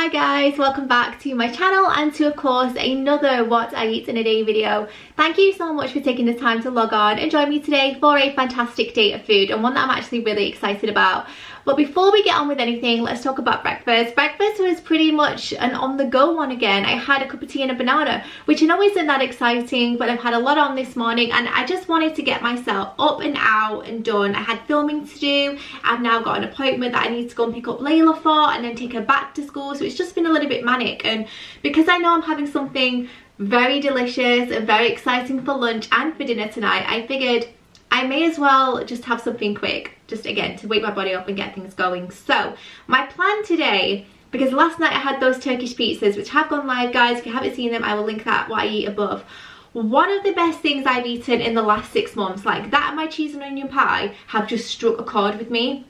Hi guys, welcome back to my channel and to of course another what I eat in a day video. Thank you so much for taking the time to log on and join me today for a fantastic day of food and one that I'm actually really excited about. But before we get on with anything, let's talk about breakfast. Breakfast was pretty much an on-the-go one again. I had a cup of tea and a banana, which I know isn't that exciting, but I've had a lot on this morning and I just wanted to get myself up and out and done. I had filming to do. I've now got an appointment that I need to go and pick up Layla for and then take her back to school. So it's just been a little bit manic, and because I know I'm having something very delicious and very exciting for lunch and for dinner tonight, I figured I may as well just have something quick, just again to wake my body up and get things going. So my plan today, because last night I had those Turkish pizzas which have gone live, guys. If you haven't seen them, I will link that what I eat above. One of the best things I've eaten in the last 6 months, like that and my cheese and onion pie, have just struck a chord with me.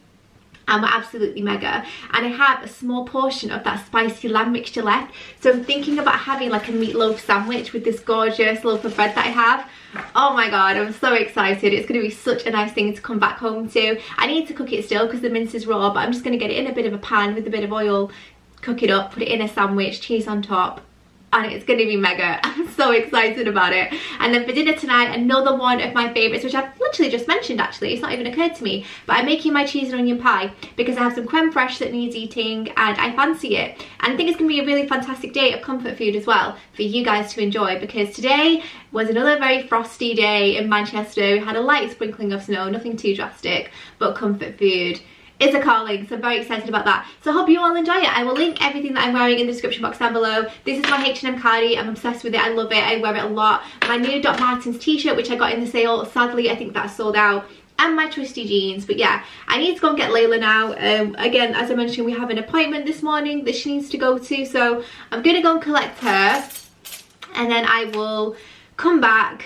And we're absolutely mega, and I have a small portion of that spicy lamb mixture left, so I'm thinking about having like a meatloaf sandwich with this gorgeous loaf of bread that I have. Oh my god, I'm so excited. It's going to be such a nice thing to come back home to. I need to cook it still because the mince is raw, but I'm just going to get it in a bit of a pan with a bit of oil, cook it up, put it in a sandwich, cheese on top, and it's going to be mega. I'm so excited about it. And then for dinner tonight, another one of my favourites, which I've literally just mentioned actually, it's not even occurred to me, but I'm making my cheese and onion pie because I have some creme fraiche that needs eating and I fancy it. And I think it's going to be a really fantastic day of comfort food as well for you guys to enjoy, because today was another very frosty day in Manchester. We had a light sprinkling of snow, nothing too drastic, but comfort food is a calling, so I'm very excited about that. So I hope you all enjoy it. I will link everything that I'm wearing in the description box down below. This is my H&M cardi. I'm obsessed with it. I love it. I wear it a lot. My new Martens t-shirt, which I got in the sale. Sadly, I think that's sold out. And my trusty jeans. But yeah, I need to go and get Layla now. Again, as I mentioned, we have an appointment this morning that she needs to go to, so I'm gonna go and collect her, and then I will come back,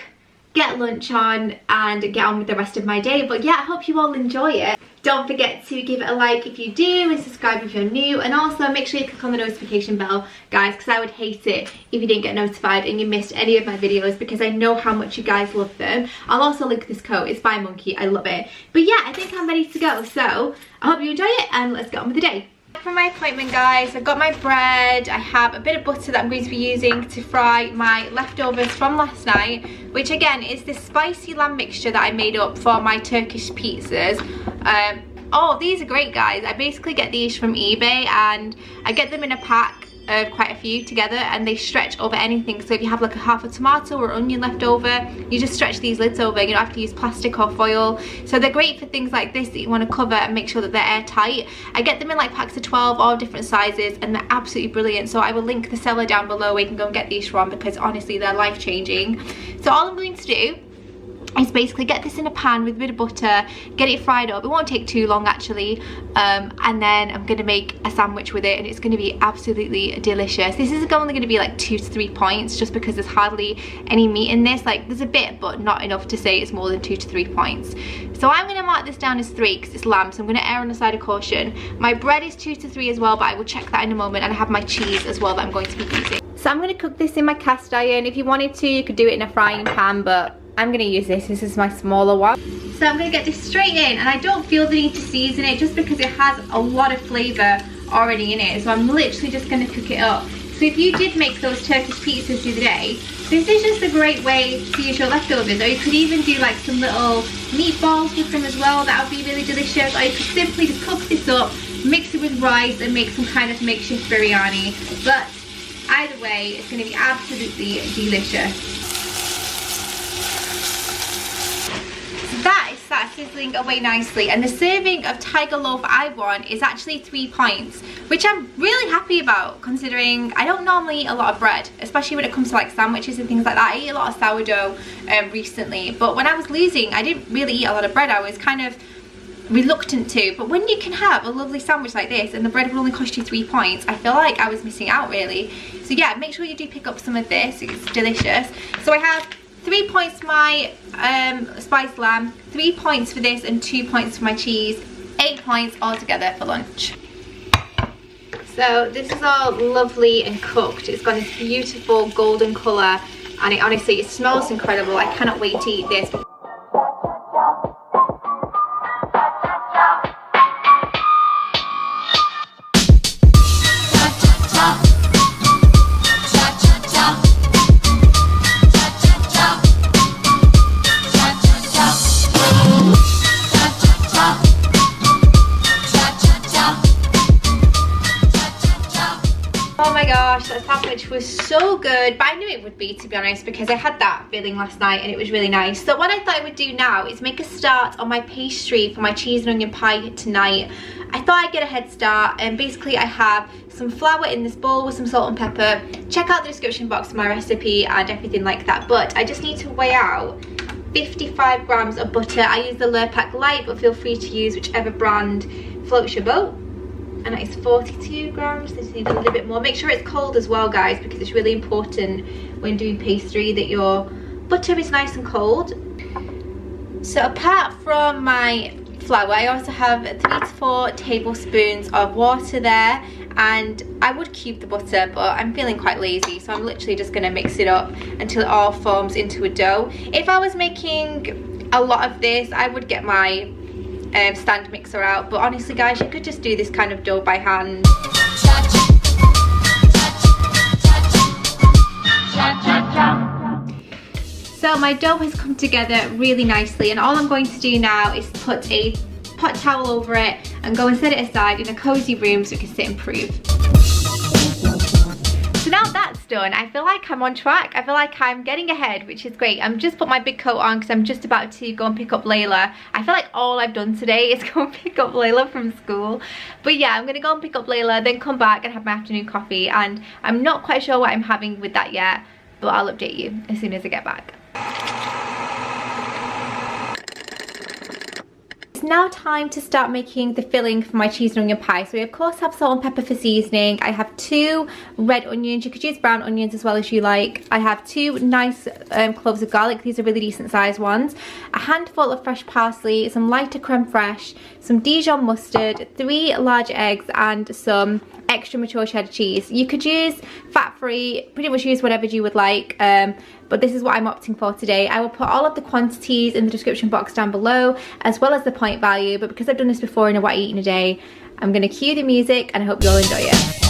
get lunch on, and get on with the rest of my day. But yeah, I hope you all enjoy it. Don't forget to give it a like if you do, and subscribe if you're new, and also make sure you click on the notification bell, guys, because I would hate it if you didn't get notified and you missed any of my videos, because I know how much you guys love them. I'll also link this coat. It's by Monkey. I love it. But yeah, I think I'm ready to go, so I hope you enjoy it and let's get on with the day. For my appointment, guys, I've got my bread. I have a bit of butter that I'm going to be using to fry my leftovers from last night, which again is this spicy lamb mixture that I made up for my Turkish pizzas. Oh, these are great, guys. I basically get these from eBay and I get them in a pack of quite a few together, and they stretch over anything. So if you have like a half a tomato or onion left over, you just stretch these lids over. You don't have to use plastic or foil. So they're great for things like this that you want to cover and make sure that they're airtight. I get them in like packs of 12, all different sizes, and they're absolutely brilliant. So I will link the seller down below where you can go and get these from, because honestly they're life-changing. So all I'm going to do is basically get this in a pan with a bit of butter, get it fried up. It won't take too long actually, and then I'm gonna make a sandwich with it, and it's gonna be absolutely delicious. This is only gonna be like 2 to 3 points, just because there's hardly any meat in this. Like there's a bit, but not enough to say it's more than 2 to 3 points. So I'm gonna mark this down as 3 because it's lamb, so I'm gonna err on the side of caution. My bread is 2 to 3 as well, but I will check that in a moment, and I have my cheese as well that I'm going to be using. So I'm gonna cook this in my cast iron. If you wanted to, you could do it in a frying pan, but I'm going to use this. This is my smaller one. So I'm going to get this straight in, and I don't feel the need to season it just because it has a lot of flavour already in it. So I'm literally just going to cook it up. So if you did make those Turkish pizzas the other day, this is just a great way to use your leftovers. Or you could even do like some little meatballs with them as well. That would be really delicious. Or you could simply just cook this up, mix it with rice, and make some kind of makeshift biryani. But either way, it's going to be absolutely delicious. That is sat sizzling away nicely, and the serving of tiger loaf I want is actually 3 pints, which I'm really happy about, considering I don't normally eat a lot of bread, especially when it comes to like sandwiches and things like that. I eat a lot of sourdough recently, but when I was losing, I didn't really eat a lot of bread. I was kind of reluctant to, but when you can have a lovely sandwich like this and the bread will only cost you 3 points, I feel like I was missing out really. So yeah, make sure you do pick up some of this. It's delicious. So I have 3 points for my spiced lamb, 3 points for this, and 2 points for my cheese. 8 points altogether for lunch. So this is all lovely and cooked. It's got this beautiful golden colour, and it honestly, it smells incredible. I cannot wait to eat this. my gosh, that sandwich was so good, but I knew it would be, to be honest, because I had that feeling last night and it was really nice. So what I thought I would do now is make a start on my pastry for my cheese and onion pie tonight. I thought I'd get a head start, and basically I have some flour in this bowl with some salt and pepper. Check out the description box for my recipe and everything like that, but I just need to weigh out 55 grams of butter. I use the Lurpak Light, but feel free to use whichever brand floats your boat. And that is 42 grams. This needs a little bit more. Make sure it's cold as well, guys, because it's really important when doing pastry that your butter is nice and cold. So apart from my flour, I also have 3 to 4 tablespoons of water there, and I would cube the butter, but I'm feeling quite lazy, so I'm literally just going to mix it up until it all forms into a dough. If I was making a lot of this, I would get my stand mixer out, but honestly guys, you could just do this kind of dough by hand. So my dough has come together really nicely, and all I'm going to do now is put a hot towel over it and go and set it aside in a cozy room so it can sit and prove. So now that's done, I feel like I'm on track. I feel like I'm getting ahead, which is great. I'm just put my big coat on because I'm just about to go and pick up Layla. I feel like all I've done today is go and pick up Layla from school. But yeah, I'm going to go and pick up Layla, then come back and have my afternoon coffee, and I'm not quite sure what I'm having with that yet, but I'll update you as soon as I get back. It's now time to start making the filling for my cheese and onion pie. So we of course have salt and pepper for seasoning. I have 2 red onions. You could use brown onions as well as you like. I have 2 nice cloves of garlic. These are really decent sized ones. A handful of fresh parsley, some lighter creme fraiche, some Dijon mustard, 3 large eggs, and some extra mature cheddar cheese. You could use fat-free, pretty much use whatever you would like, but this is what I'm opting for today. I will put all of the quantities in the description box down below, as well as the point value, but because I've done this before in a what I eat in a day, I'm going to cue the music and I hope you'll enjoy it.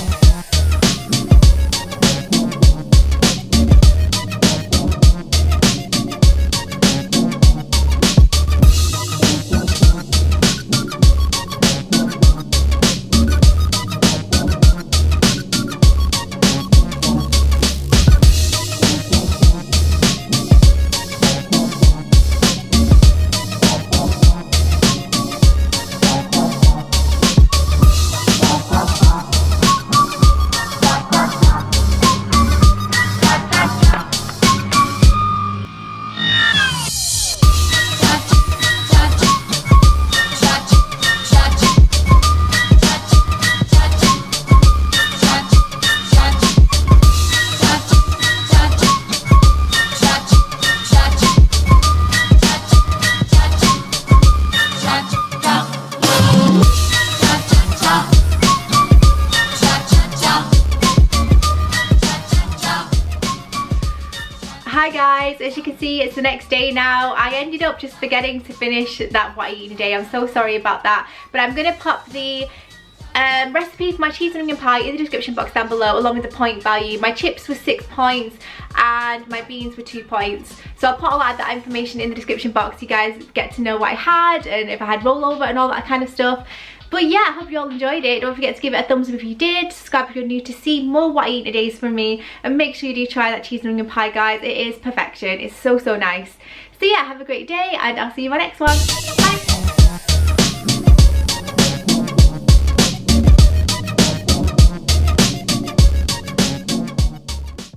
Hi guys, as you can see it's the next day now. I ended up just forgetting to finish that what I eat in a day. I'm so sorry about that, but I'm gonna pop the recipe for my cheese and onion pie in the description box down below, along with the point value. My chips were 6 points and my beans were 2 points, so I'll put all that information in the description box. You guys get to know what I had and if I had rollover and all that kind of stuff. But yeah, I hope you all enjoyed it. Don't forget to give it a thumbs up if you did. Subscribe if you're new to see more what I eat in a day from me. And make sure you do try that cheese and onion pie, guys. It is perfection. It's so, so nice. So yeah, have a great day and I'll see you in my next one. Bye.